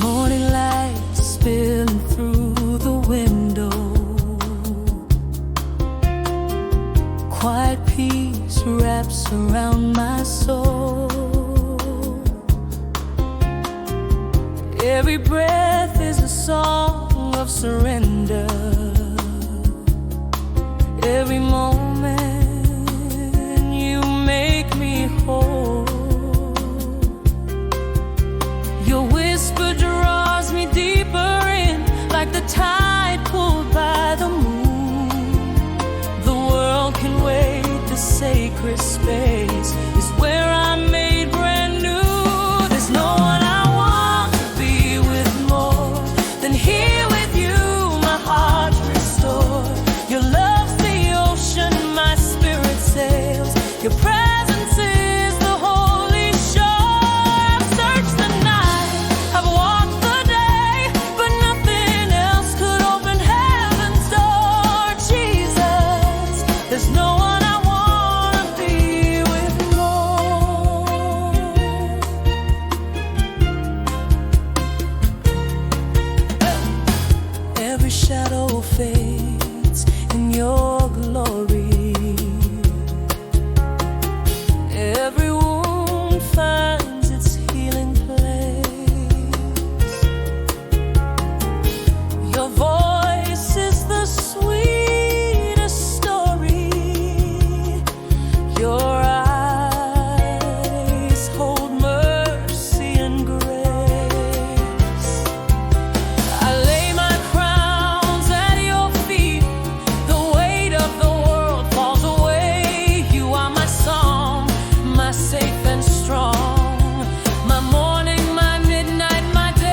Morning light spilling through the window. Quiet peace wraps around my soul. Every breath is a song of surrender. Every moment you make me whole. Your whisper draws me deeper in, like the tide pulled by the moon. The world can wait, the sacred space is where I'm made brand new. There's no one I want to be with more than here with you, my heart restored. Your love's the ocean, my spirit sails. Your presence is the holy shore. I've searched the night, I've walked the day, but nothing else could open heaven's door. Jesus, there's no one I wanna be with more. Every shadow fades in your glory. Every wound finds its healing place. Your voice is the sweetest story. Your eyes hold mercy and grace. I lay my crowns at your feet. The weight of the world falls away. You are my song, my safe and strong, my morning, my midnight, my day.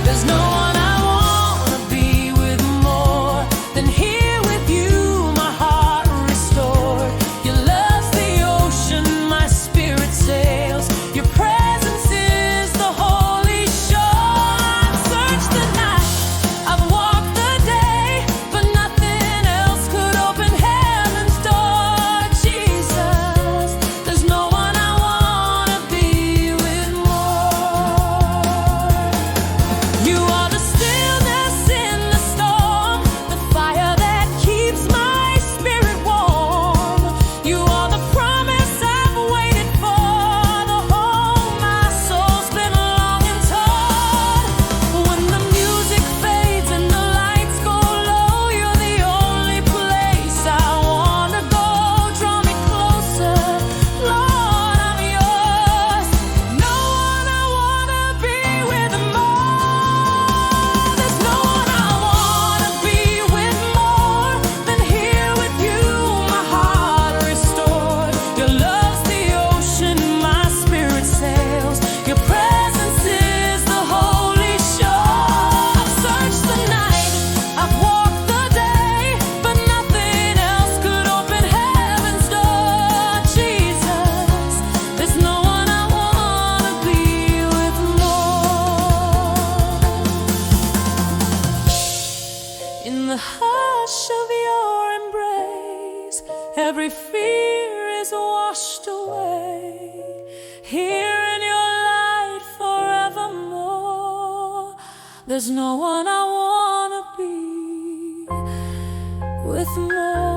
There's no one I wanna be with more than here with you, my heart restored. Your love's the ocean, my spirit sails. Your presence is the holy shore. I've searched the night, I've walked the day, but nothing else could open heaven's door. Jesus, there's no one I wanna be with more. You are the stillness in the storm, the fire that keeps my spirit warm. You are the promise I've waited for, the home my soul's been longing toward. When the music fades and the lights go low, you're the only place I wanna go. Draw me closer, Lord, I'm yours. No one I wanna be with more. There's no one I wanna be with more than here with you, my heart restored. Your love's the ocean, my spirit sails. Your presence is the holy shore. I've searched the night, I've walked the day, but nothing else could open heaven's door. Jesus, there's no one I wanna be with more. In the hush of your embrace, every fear is washed away. Here in your light forevermore, there's no one I wanna be with more.